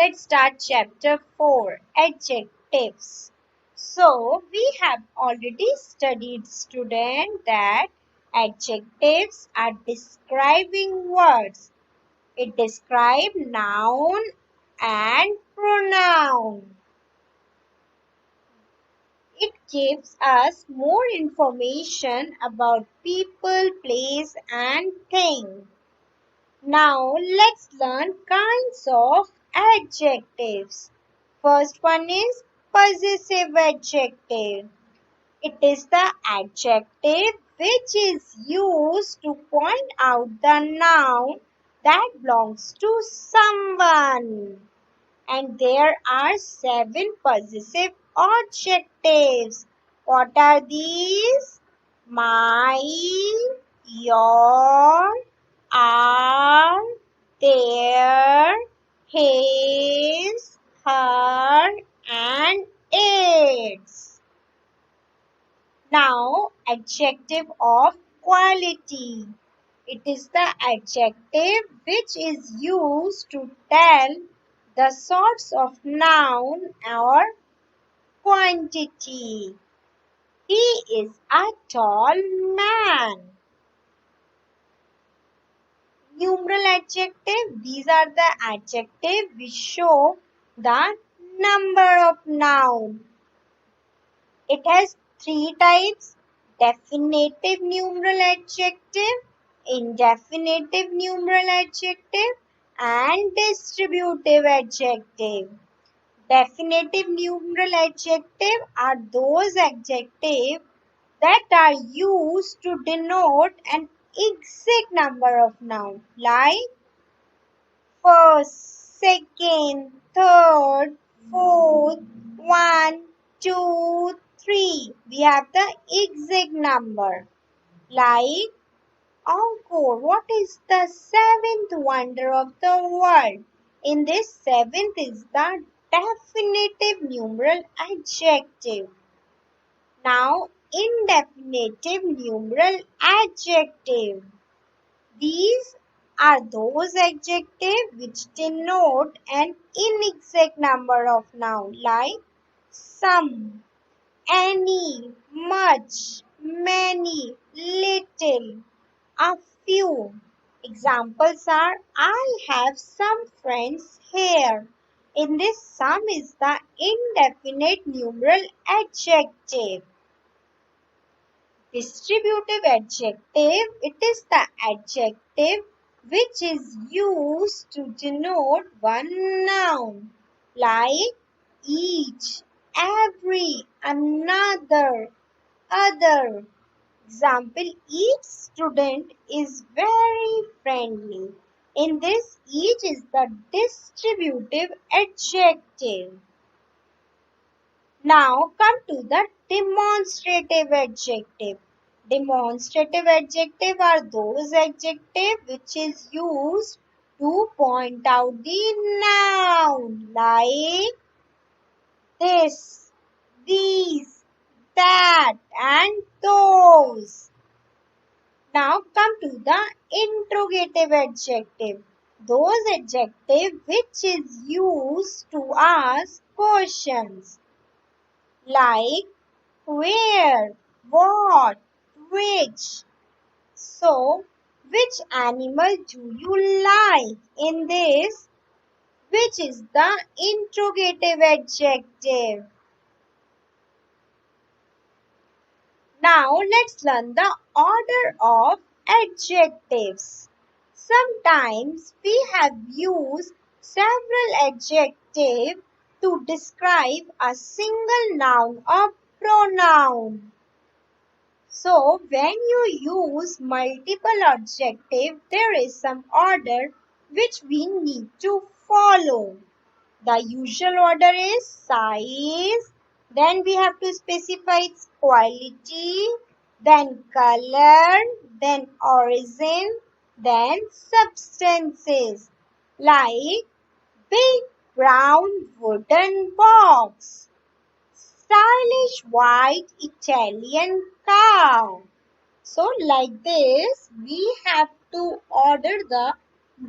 Let's start chapter 4, Adjectives. So, we have already studied, student, that adjectives are describing words. It describes noun and pronoun. It gives us more information about people, place, and thing. Now let's learn kinds of adjectives. First one is possessive adjective. It is the adjective which is used to point out the noun that belongs to someone. And there are 7 possessive adjectives. What are these? My, your, are, their, his, her, and its. Now, adjective of quality. It is the adjective which is used to tell the sorts of noun or quantity. He is a tall man. Numeral adjective. These are the adjectives which show the number of noun. It has 3 types: definitive numeral adjective, indefinitive numeral adjective, and distributive adjective. Definitive numeral adjective are those adjectives that are used to denote an exact number of nouns like first, second, third, fourth, 1, 2, 3. We have the exact number. Like Encore, what is the seventh wonder of the world? In this, seventh is the definitive numeral adjective. Now, indefinitive numeral adjective. These are those adjectives which denote an inexact number of nouns like some, any, much, many, little, a few. Examples are I have some friends here. In this, some is the indefinite numeral adjective. Distributive adjective. It is the adjective which is used to denote one noun like each, every, another, other. Example, each student is very friendly. In this, each is the distributive adjective. Now come to the demonstrative adjective. Demonstrative adjective are those adjectives which is used to point out the noun like this, these, that, and those. Now come to the interrogative adjective. Those adjectives which is used to ask questions like where, what, which. So, which animal do you like? In this, which is the interrogative adjective. Now, let's learn the order of adjectives. Sometimes we have used several adjectives to describe a single noun or pronoun. So, when you use multiple adjectives, there is some order which we need to follow. The usual order is size, then we have to specify its quality, then color, then origin, then substances like big brown wooden box, stylish white Italian cow. So like this, we have to order the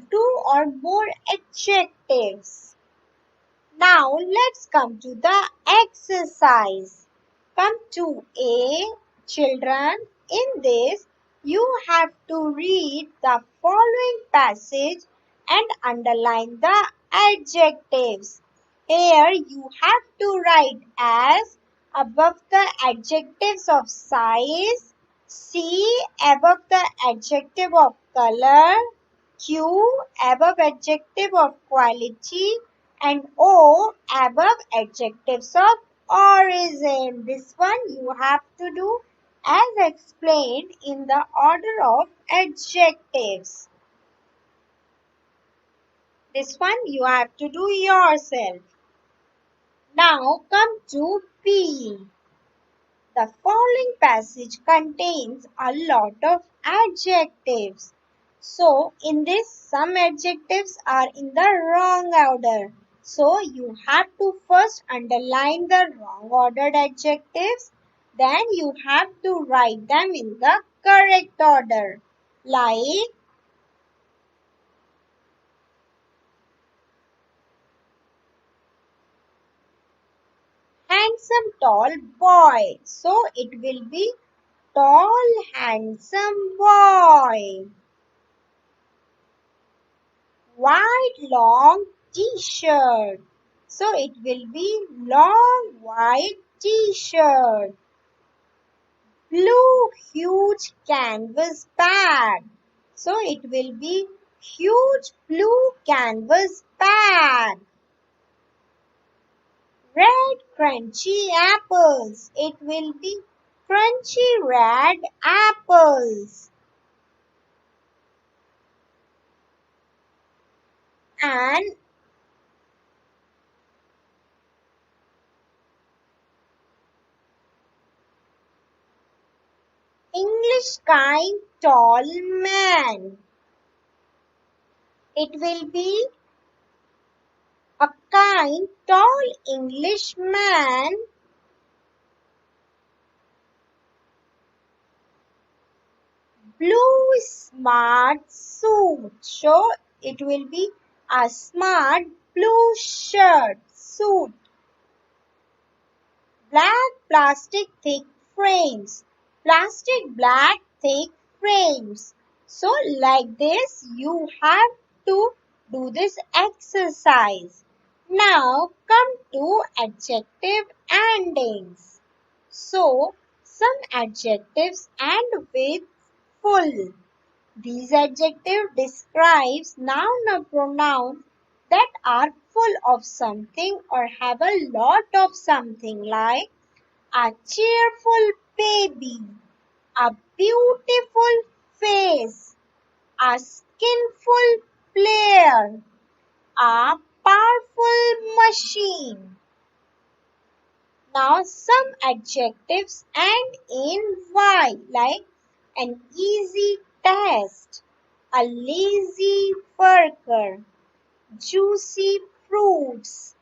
2 or more adjectives. Now let's come to the exercise. Come to A, children. In this, you have to read the following passage and underline the adjectives. Here you have to write as above the adjectives of size, C above the adjective of color, Q above adjective of quality, and O above adjectives of origin. This one you have to do as explained in the order of adjectives. This one you have to do yourself. Now come to B. The following passage contains a lot of adjectives. So, in this, some adjectives are in the wrong order. So, you have to first underline the wrong ordered adjectives. Then, you have to write them in the correct order. Like, handsome tall boy. So, it will be tall handsome boy. White long t-shirt. So it will be long white t-shirt. Blue huge canvas bag. So it will be huge blue canvas bag. Red crunchy apples. It will be crunchy red apples. And English kind tall man. It will be a kind tall English man. Blue smart suit. So it will be a smart blue shirt suit. Black plastic thick frames. Plastic black thick frames. So like this you have to do this exercise. Now come to adjective endings. So some adjectives end with full. These adjectives describes noun or pronoun that are full of something or have a lot of something, like a cheerful baby, a beautiful face, a skillful player, a powerful machine. Now some adjectives end in Y, like an easy test, a lazy worker, juicy fruits.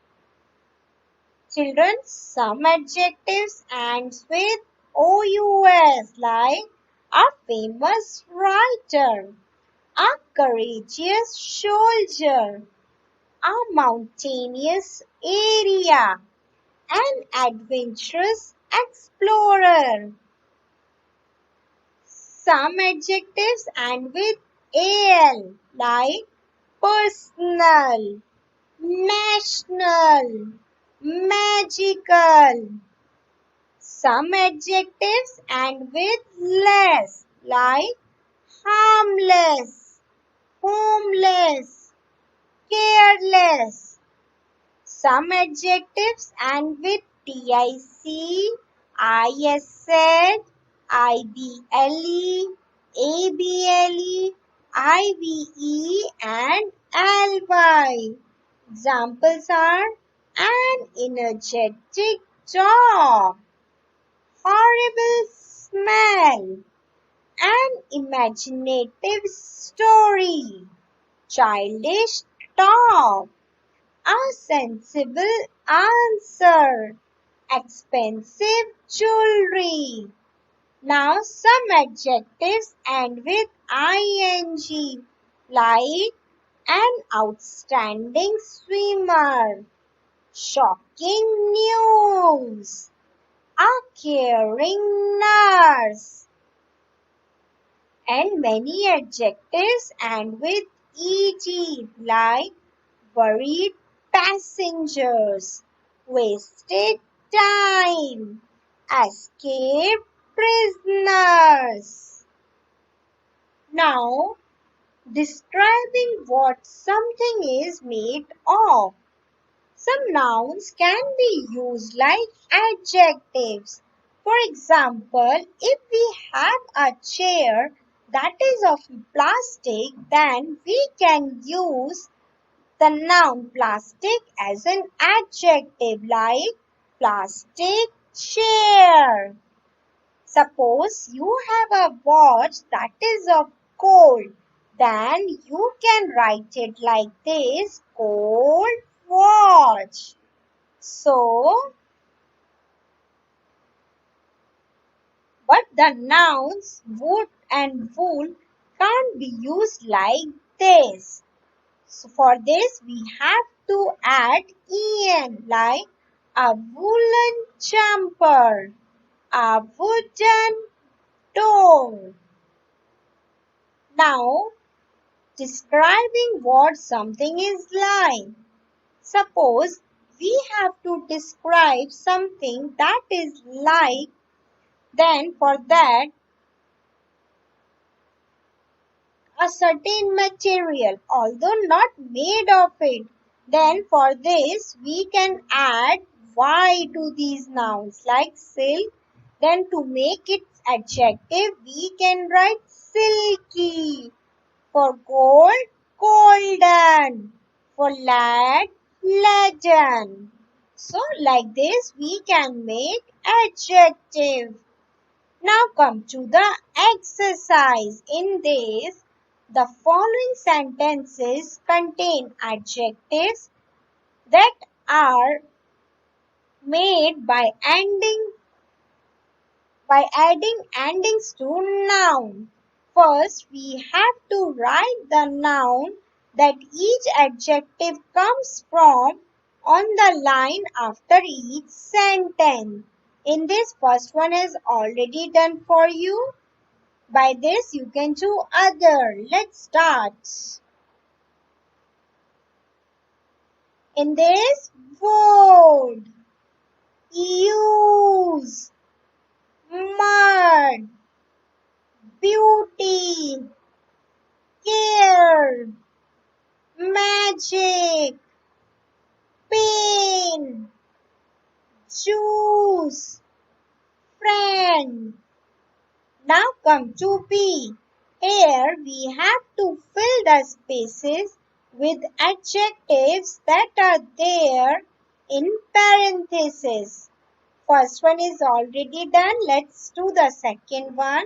Children, some adjectives ends with OUS, like a famous writer, a courageous soldier, a mountainous area, an adventurous explorer. Some adjectives end with AL, like personal, national, magical. Some adjectives end with less, like harmless, homeless, careless. Some adjectives end with TIC, ISZ, IBLE, ABLE, IVE and LY. Examples are an energetic dog, horrible smell, an imaginative story, childish talk, a sensible answer, expensive jewelry. Now some adjectives end with ing, like an outstanding swimmer, shocking news, a caring nurse, and many adjectives end with ed like worried passengers, wasted time, escaped prisoners. Now, describing what something is made of. Some nouns can be used like adjectives. For example, if we have a chair that is of plastic, then we can use the noun plastic as an adjective like plastic chair. Suppose you have a watch that is of gold, then you can write it like this, gold watch. So, but the nouns wood and wool can't be used like this. So for this we have to add en like a woolen jumper, a wooden door. Now describing what something is like. Suppose we have to describe something that is like, then for that a certain material, although not made of it. Then for this we can add y to these nouns like silk. Then to make its adjective we can write silky. For gold, golden. For lad, leaden. So like this we can make adjective. Now come to the exercise. In this, the following sentences contain adjectives that are made by adding endings to noun. First, we have to write the noun that each adjective comes from on the line after each sentence. In this, first one is already done for you. By this you can do other. Let's start. In this, wood, use, mud, beauty, care, magic, pain, juice, friend. Now come to B. Here we have to fill the spaces with adjectives that are there in parentheses. First one is already done. Let's do the second one.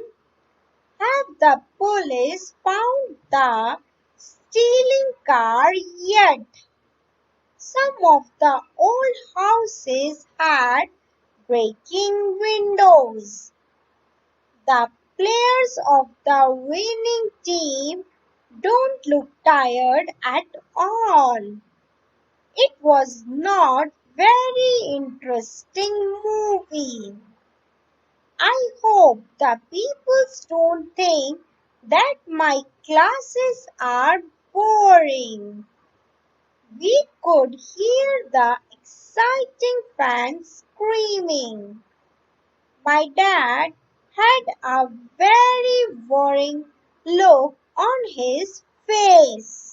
Have the police found the stealing car yet? Some of the old houses had breaking windows. The players of the winning team don't look tired at all. It was not very interesting movie. I hope the people don't think that my classes are boring. We could hear the exciting fans screaming. My dad had a very worrying look on his face.